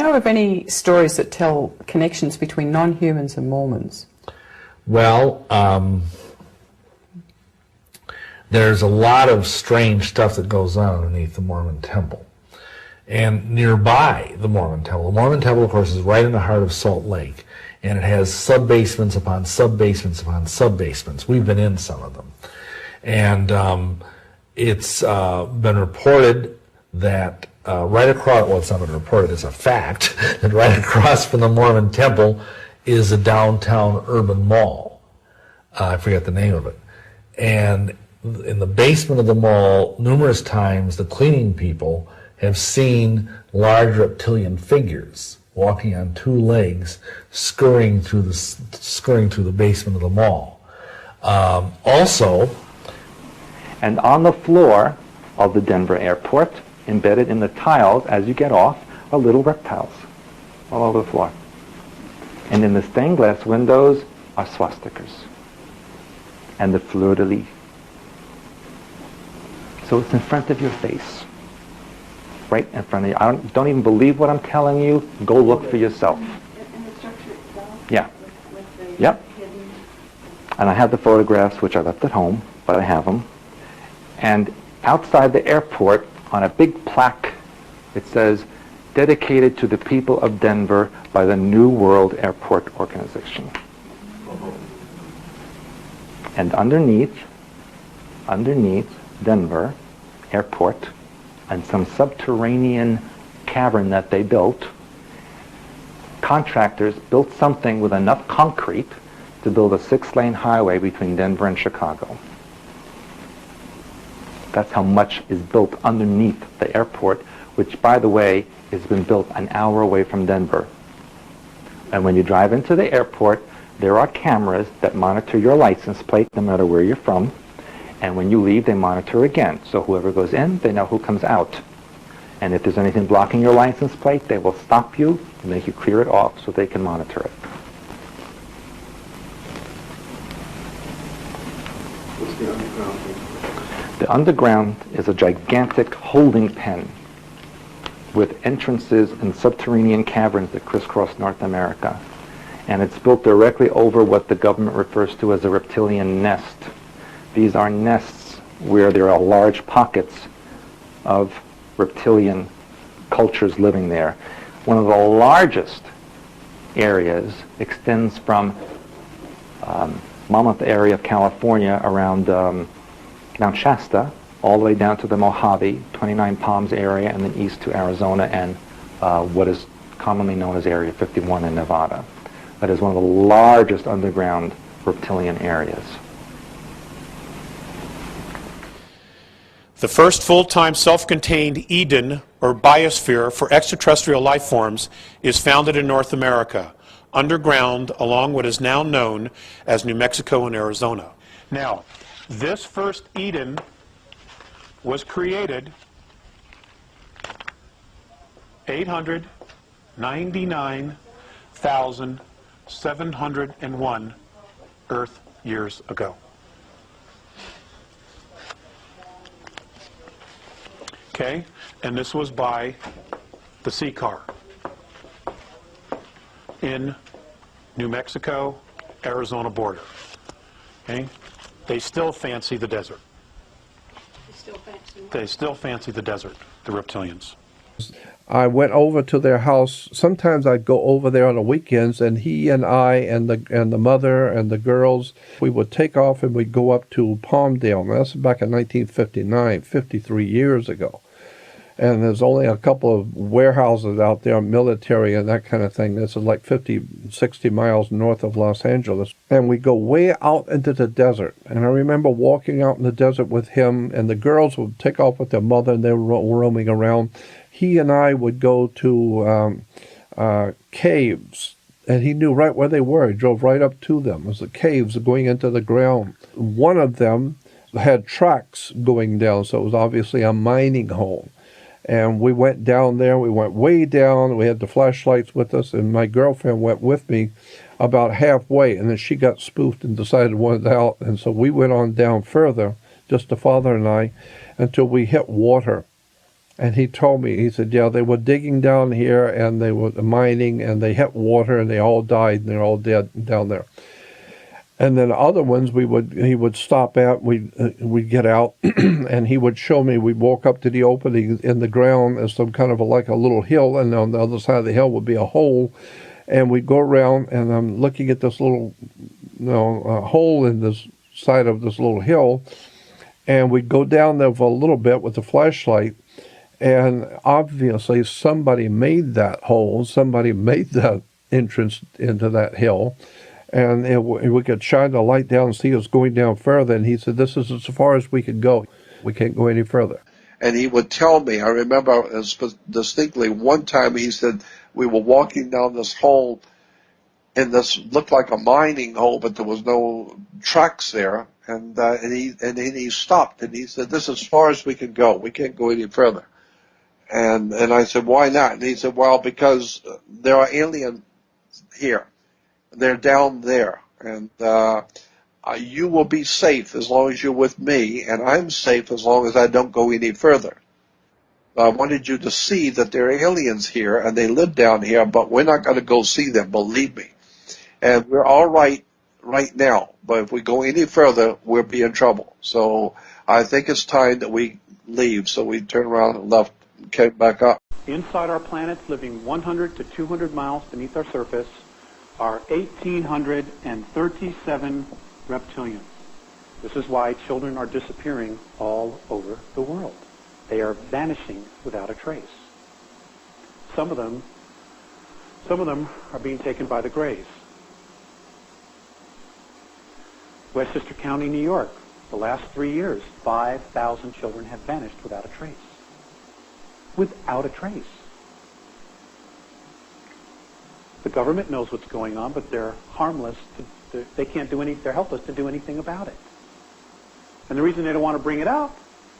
know of any stories that tell connections between non-humans and Mormons? Well, there's a lot of strange stuff that goes on underneath the Mormon Temple. And nearby the Mormon Temple, of course, is right in the heart of Salt Lake. And it has sub-basements upon sub-basements upon sub-basements. We've been in some of them. And it's been reported that right across, well, it's not been reported, it's a fact, that right across from the Mormon Temple is a downtown urban mall. I forget the name of it. And in the basement of the mall, numerous times, the cleaning people have seen large reptilian figures walking on two legs, scurrying through the basement of the mall. Also, and on the floor of the Denver airport, embedded in the tiles as you get off, are little reptiles all over the floor. And in the stained glass windows are swastikas and the fleur-de-lis. So it's in front of your face, right in front of you. I don't even believe what I'm telling you. Go look for yourself. In the structure itself? Yeah. With the Yep. hidden... And I have the photographs, which I left at home, but I have them. And outside the airport, on a big plaque, it says, dedicated to the people of Denver by the New World Airport Organization. And underneath Denver Airport, and some subterranean cavern that they built, contractors built something with enough concrete to build a 6-lane highway between Denver and Chicago. That's how much is built underneath the airport, which, by the way, has been built an hour away from Denver. And when you drive into the airport, there are cameras that monitor your license plate no matter where you're from. And when you leave, they monitor again. So whoever goes in, they know who comes out. And if there's anything blocking your license plate, they will stop you and make you clear it off so they can monitor it. What's the underground? The underground is a gigantic holding pen with entrances and subterranean caverns that crisscross North America. And it's built directly over what the government refers to as a reptilian nest. These are nests where there are large pockets of reptilian cultures living there. One of the largest areas extends from Mammoth area of California around Mount Shasta, all the way down to the Mojave, 29 Palms area, and then east to Arizona and what is commonly known as Area 51 in Nevada. That is one of the largest underground reptilian areas. The first full-time self-contained Eden, or biosphere, for extraterrestrial life forms is founded in North America, underground along what is now known as New Mexico and Arizona. Now, this first Eden was created 899,701 Earth years ago. Okay, and this was by the sea car in New Mexico, Arizona border. Okay, they still fancy the desert. They still fancy the desert, the reptilians. I went over to their house. Sometimes I'd go over there on the weekends, and he and I and the mother and the girls, we would take off and we'd go up to Palmdale. And that's back in 1959, 53 years ago. And there's only a couple of warehouses out there, military and that kind of thing. This is like 50, 60 miles north of Los Angeles. And we go way out into the desert. And I remember walking out in the desert with him, and the girls would take off with their mother, and they were roaming around. He and I would go to caves, and he knew right where they were. He drove right up to them. It was the caves going into the ground. One of them had tracks going down, so it was obviously a mining hole. And we went down there. We went way down. We had the flashlights with us, and my girlfriend went with me about halfway, and then she got spooked and decided to want out. And so we went on down further, just the father and I, until we hit water. And he told me, he said, yeah, they were digging down here and they were mining and they hit water and they all died and they're all dead down there. And then other ones he would stop at, we'd get out and he would show me, we'd walk up to the opening in the ground as some kind of like a little hill, and on the other side of the hill would be a hole. And we'd go around and I'm looking at this little hole in this side of this little hill. And we'd go down there for a little bit with the flashlight. And obviously somebody made that hole, somebody made that entrance into that hill, and we could shine the light down and see us going down further, and he said, this is as far as we could go. We can't go any further. And he would tell me, I remember distinctly one time he said, we were walking down this hole, and this looked like a mining hole, but there was no tracks there, and he stopped, and he said, this is as far as we can go. We can't go any further. And I said, why not? And he said, well, because there are aliens here. They're down there. And you will be safe as long as you're with me, and I'm safe as long as I don't go any further. I wanted you to see that there are aliens here, and they live down here, but we're not going to go see them, believe me. And we're all right now, but if we go any further, we'll be in trouble. So I think it's time that we leave. So we turned around and left. Came back up. Inside our planet, living 100 to 200 miles beneath our surface, are 1,837 reptilians. This is why children are disappearing all over the world. They are vanishing without a trace. Some of them are being taken by the Greys. Westchester County, New York, the last 3 years, 5,000 children have vanished without a trace. Without a trace. The government knows what's going on, but they're harmless. They can't do they're helpless to do anything about it. And the reason they don't want to bring it up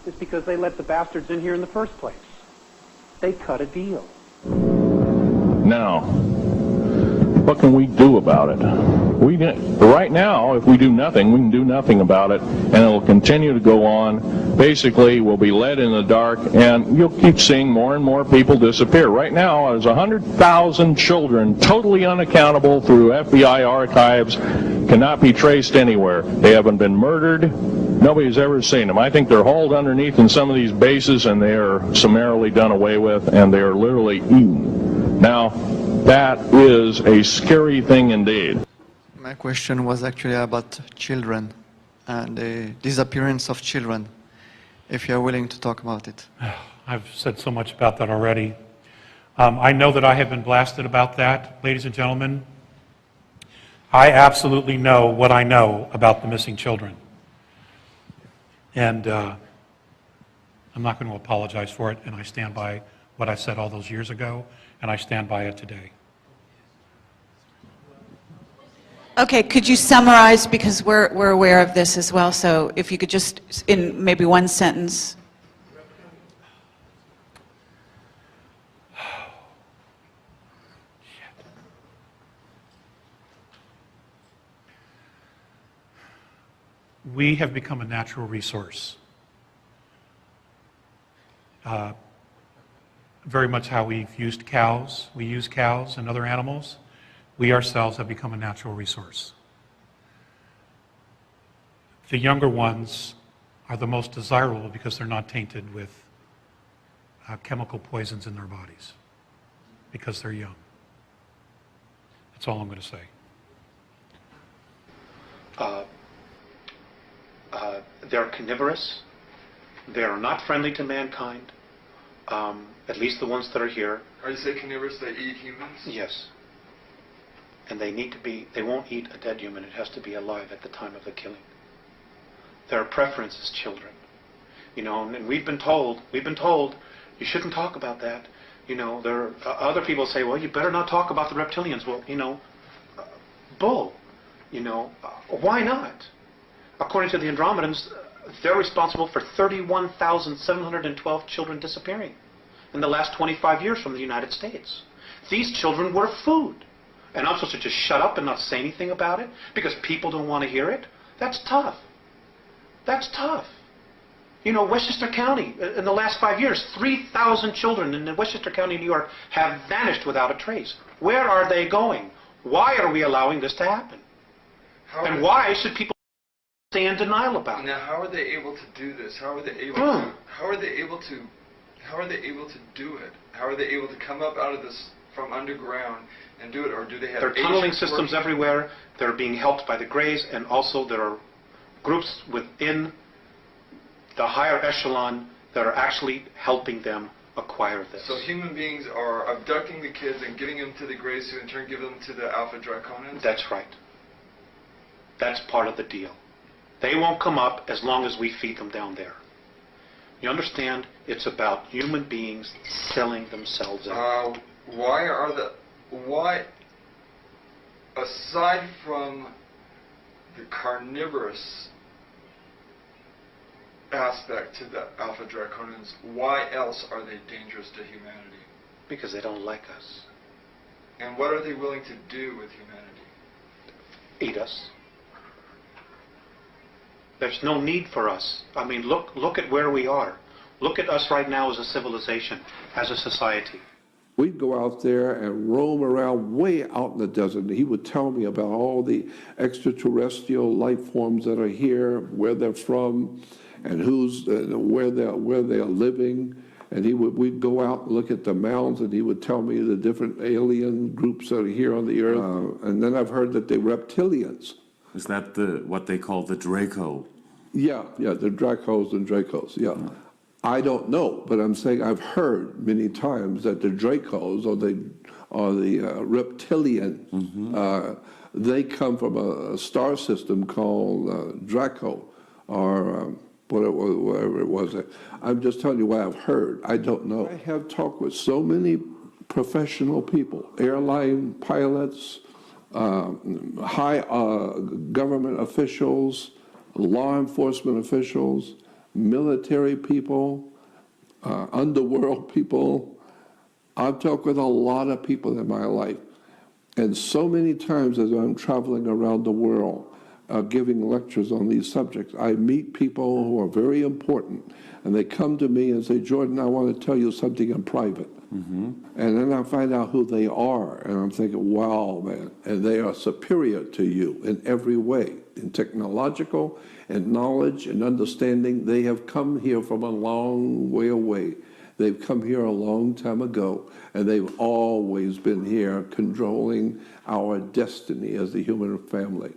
is because they let the bastards in here in the first place. They cut a deal. Now, what can we do about it? Right now, if we do nothing, we can do nothing about it, and it'll continue to go on. Basically, we'll be led in the dark, and you'll keep seeing more and more people disappear. Right now, there's 100,000 children totally unaccountable through FBI archives, cannot be traced anywhere. They haven't been murdered. Nobody's ever seen them. I think they're hauled underneath in some of these bases, and they are summarily done away with, and they are literally eaten. Now, that is a scary thing indeed. My question was actually about children and the disappearance of children, if you're willing to talk about it. I've said so much about that already. I know that I have been blasted about that, ladies and gentlemen. I absolutely know what I know about the missing children. And I'm not going to apologize for it, and I stand by what I said all those years ago, and I stand by it today. Okay, could you summarize, because we're aware of this as well, so if you could just, in maybe one sentence. We have become a natural resource. Very much how we've used cows. We use cows and other animals. We ourselves have become a natural resource. The younger ones are the most desirable because they're not tainted with chemical poisons in their bodies, because they're young. That's all I'm going to say. They're carnivorous. They are not friendly to mankind, at least the ones that are here. Are you saying carnivorous, they eat humans? Yes. And they need to be, they won't eat a dead human. It has to be alive at the time of the killing. Their preference is children. You know, and we've been told you shouldn't talk about that. You know, there are other people say, well, you better not talk about the reptilians. Well, you know, bull. You know, why not? According to the Andromedans, they're responsible for 31,712 children disappearing in the last 25 years from the United States. These children were food. And I'm supposed to just shut up and not say anything about it because people don't want to hear it? That's tough. That's tough. You know, Westchester County, in the last 5 years, 3,000 children in Westchester County, New York, have vanished without a trace. Where are they going? Why are we allowing this to happen? And why should people stay in denial about it? Now, how are they able to do this? How are they able to? How are they able to? How are they able to do it? How are they able to come up out of this from underground and do it, or do they have? There are tunneling systems everywhere. They're being helped by the Greys, and also there are groups within the higher echelon that are actually helping them acquire this. So human beings are abducting the kids and giving them to the Greys, who in turn give them to the Alpha Draconans? That's right. That's part of the deal. They won't come up as long as we feed them down there. You understand? It's about human beings selling themselves out. Why, aside from the carnivorous aspect to the Alpha Draconans, why else are they dangerous to humanity? Because they don't like us. And what are they willing to do with humanity? Eat us. There's no need for us. I mean, look at where we are. Look at us right now as a civilization, as a society. We'd go out there and roam around way out in the desert. He would tell me about all the extraterrestrial life forms that are here, where they're from, and where they're living. And we'd go out and look at the mounds, and he would tell me the different alien groups that are here on the earth. And then I've heard that they're reptilians. Is that what they call the Draco? Yeah, the Dracos and Dracos, yeah. I don't know, but I'm saying I've heard many times that the Dracos or the Reptilian, they come from a star system called Draco, or whatever it was. I'm just telling you what I've heard. I don't know. I have talked with so many professional people, airline pilots, high government officials, law enforcement officials, military people, underworld people. I've talked with a lot of people in my life. And so many times as I'm traveling around the world, giving lectures on these subjects, I meet people who are very important. And they come to me and say, Jordan, I want to tell you something in private. And then I find out who they are, and I'm thinking, wow, man. And they are superior to you in every way, in technological and knowledge and understanding. They have come here from a long way away. They've come here a long time ago, and they've always been here controlling our destiny as the human family.